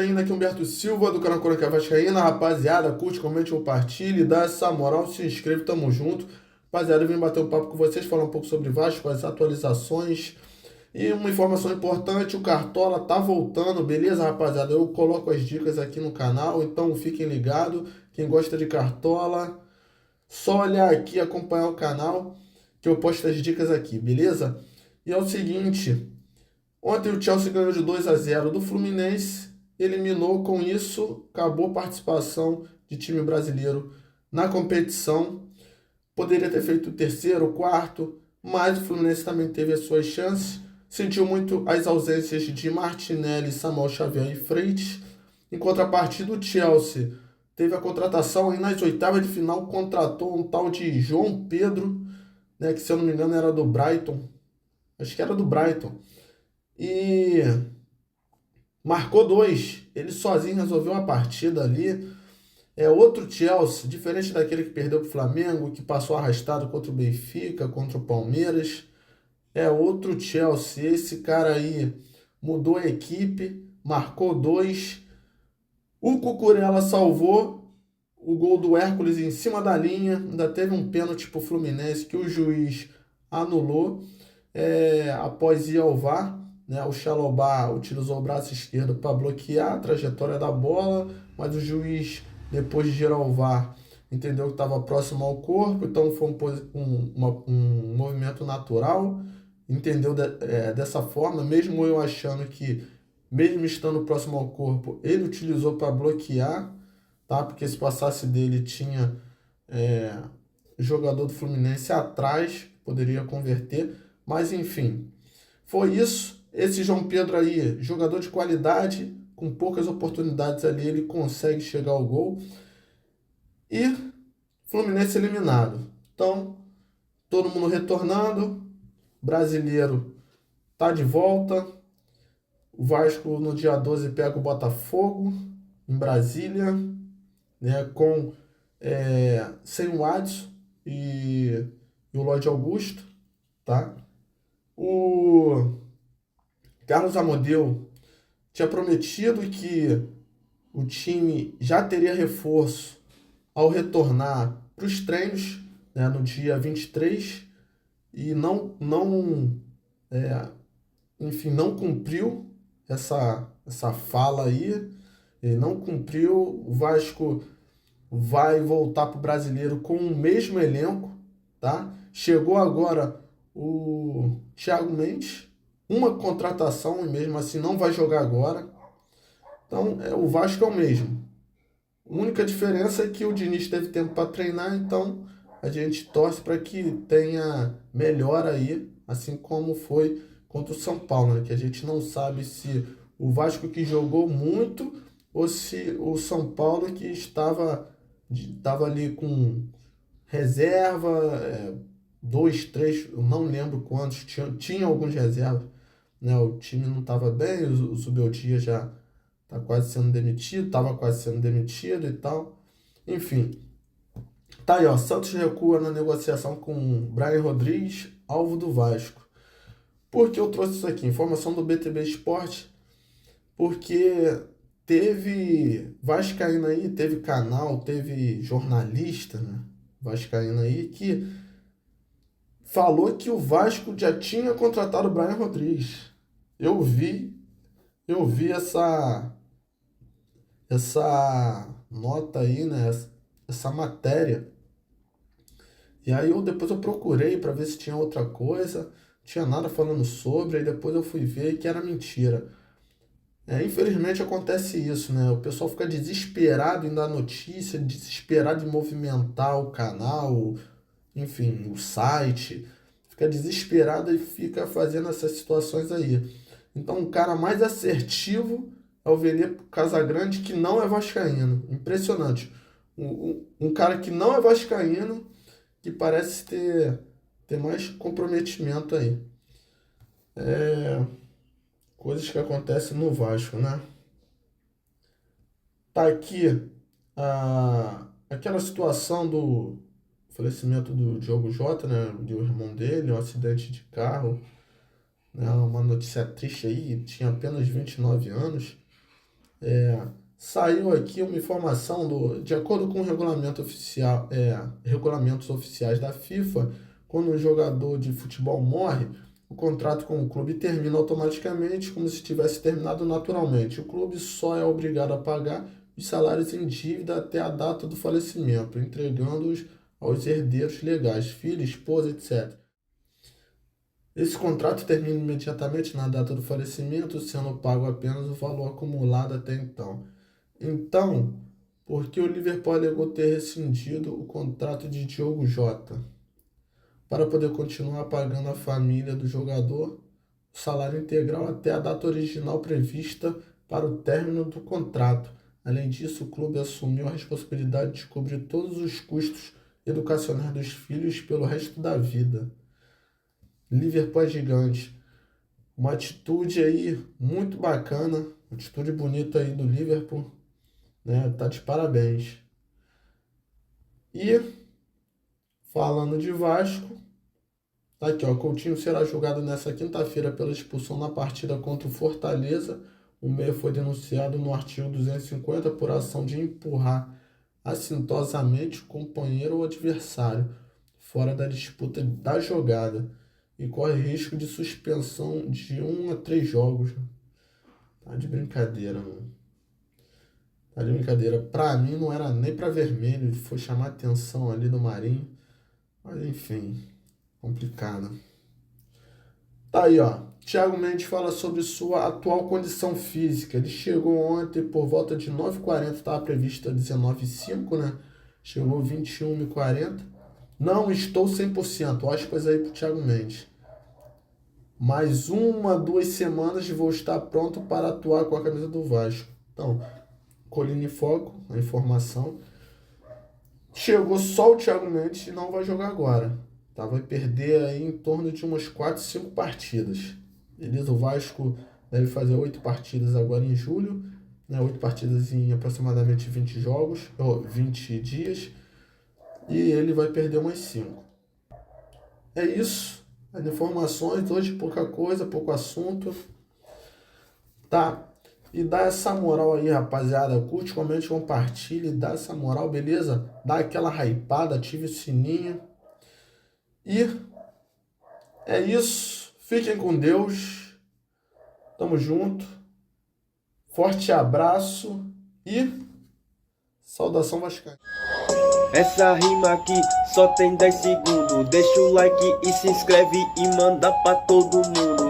Vascaína, aqui Humberto Silva, do canal Crônica Vascaína. Rapaziada, curte, comente, compartilhe, dá essa moral, se inscreve, tamo junto. Rapaziada, eu vim bater um papo com vocês, falar um pouco sobre Vasco, as atualizações. E uma informação importante, o Cartola tá voltando, beleza, rapaziada? Eu coloco as dicas aqui no canal, então fiquem ligados. Quem gosta de Cartola, só olhar aqui, acompanhar o canal, que eu posto as dicas aqui, beleza? E é o seguinte... Ontem o Chelsea ganhou de 2-0 do Fluminense, eliminou com isso, acabou a participação de time brasileiro na competição. Poderia ter feito o terceiro, o quarto, mas o Fluminense também teve as suas chances. Sentiu muito as ausências de Martinelli, Samuel Xavier e Freitas. Em contrapartida, o Chelsea teve a contratação e nas oitavas de final contratou um tal de João Pedro, né, que se eu não me engano era do Brighton. Acho que era do Brighton. E marcou dois. Ele sozinho resolveu a partida ali. É outro Chelsea, diferente daquele que perdeu para o Flamengo, que passou arrastado contra o Benfica, contra o Palmeiras. É outro Chelsea. Esse cara aí mudou a equipe, marcou dois. O Cucurella salvou o gol do Hércules em cima da linha. Ainda teve um pênalti para o Fluminense que o juiz anulou após ir ao VAR. Né, o Chalobah utilizou o braço esquerdo para bloquear a trajetória da bola, mas o juiz, depois de girar o VAR, entendeu que estava próximo ao corpo, então foi um movimento natural, entendeu dessa forma, mesmo eu achando que, mesmo estando próximo ao corpo, ele utilizou para bloquear, tá? Porque se passasse dele tinha jogador do Fluminense atrás, poderia converter, mas enfim, foi isso. Esse João Pedro aí, jogador de qualidade, com poucas oportunidades ali, ele consegue chegar ao gol. E Fluminense eliminado. Então, todo mundo retornando. Brasileiro tá de volta. O Vasco no dia 12 pega o Botafogo em Brasília, né, sem o Adson e o Lloyd Augusto, tá? O Carlos Amodeu tinha prometido que o time já teria reforço ao retornar para os treinos, né, no dia 23 e enfim, não cumpriu essa fala aí, ele não cumpriu. O Vasco vai voltar para o Brasileiro com o mesmo elenco, tá? Chegou agora o Thiago Mendes, uma contratação e mesmo assim não vai jogar agora. Então, o Vasco é o mesmo. A única diferença é que o Diniz teve tempo para treinar, então a gente torce para que tenha melhor aí, assim como foi contra o São Paulo, né? Que a gente não sabe se o Vasco que jogou muito ou se o São Paulo que estava ali com reserva, dois, três, eu não lembro quantos, tinha alguns reservas, né? O time não estava bem, o Zubeldia já está quase sendo demitido, estava quase sendo demitido e tal. Enfim, tá aí, ó, Santos recua na negociação com Brian Rodrigues, alvo do Vasco. Por que eu trouxe isso aqui? Informação do BTB Esporte, porque teve vascaíno aí, teve canal, teve jornalista, né, vascaíno aí, que falou que o Vasco já tinha contratado o Brian Rodrigues. Eu vi essa nota aí, né? Essa matéria. E aí depois eu procurei para ver se tinha outra coisa. Não tinha nada falando sobre, aí depois eu fui ver que era mentira. Infelizmente acontece isso, né? O pessoal fica desesperado em dar notícia, desesperado em movimentar o canal, enfim, o site. Fica desesperado e fica fazendo essas situações aí. Então, o cara mais assertivo é o Vene Casagrande, que não é vascaíno. Impressionante. Um cara que não é vascaíno, que parece ter mais comprometimento aí. Coisas que acontecem no Vasco, né? Tá aqui aquela situação do falecimento do Diogo Jota, né? Do irmão dele, um acidente de carro. Né? Uma notícia triste aí, tinha apenas 29 anos. Saiu aqui uma informação de acordo com o regulamento oficial, regulamentos oficiais da FIFA, quando um jogador de futebol morre, o contrato com o clube termina automaticamente, como se tivesse terminado naturalmente. O clube só é obrigado a pagar os salários em dívida até a data do falecimento, entregando-os aos herdeiros legais, filho, esposa, etc. Esse contrato termina imediatamente na data do falecimento, sendo pago apenas o valor acumulado até então. Então, por que o Liverpool alegou ter rescindido o contrato de Diogo Jota? Para poder continuar pagando à família do jogador o salário integral até a data original prevista para o término do contrato. Além disso, o clube assumiu a responsabilidade de cobrir todos os custos educacionais dos filhos pelo resto da vida. Liverpool é gigante. Uma atitude aí muito bacana, uma atitude bonita aí do Liverpool, né? Tá de parabéns. E falando de Vasco, tá aqui, ó, Coutinho será julgado nesta quinta-feira pela expulsão na partida contra o Fortaleza. O meia foi denunciado no artigo 250 por ação de empurrar assintosamente o companheiro ou adversário fora da disputa da jogada e corre risco de suspensão de 1 a 3 jogos. Tá de brincadeira, mano. Tá de brincadeira. Pra mim não era nem pra vermelho, foi chamar a atenção ali do Marinho. Mas enfim, complicado. Tá aí, ó. Thiago Mendes fala sobre sua atual condição física. Ele chegou ontem por volta de 9h40, estava prevista 19h05, né? Chegou 21h40. Não estou 100%, aspas aí pro Thiago Mendes. Mais 1, 2 semanas vou estar pronto para atuar com a camisa do Vasco. Então, Colina em Foco, a informação. Chegou só o Thiago Mendes e não vai jogar agora. Tá? Vai perder aí em torno de umas 4, 5 partidas. Beleza? O Vasco deve fazer 8 partidas agora em julho, né? 8 partidas em aproximadamente 20 jogos, ou 20 dias. E ele vai perder umas 5. É isso. As informações, hoje pouca coisa, pouco assunto. Tá? E dá essa moral aí, rapaziada. Curte, comente, compartilhe, dá essa moral, beleza? Dá aquela hypada, ative o sininho. E é isso. Fiquem com Deus. Tamo junto. Forte abraço e saudação vascaína. Essa rima aqui só tem 10 segundos. Deixa o like e se inscreve e manda pra todo mundo.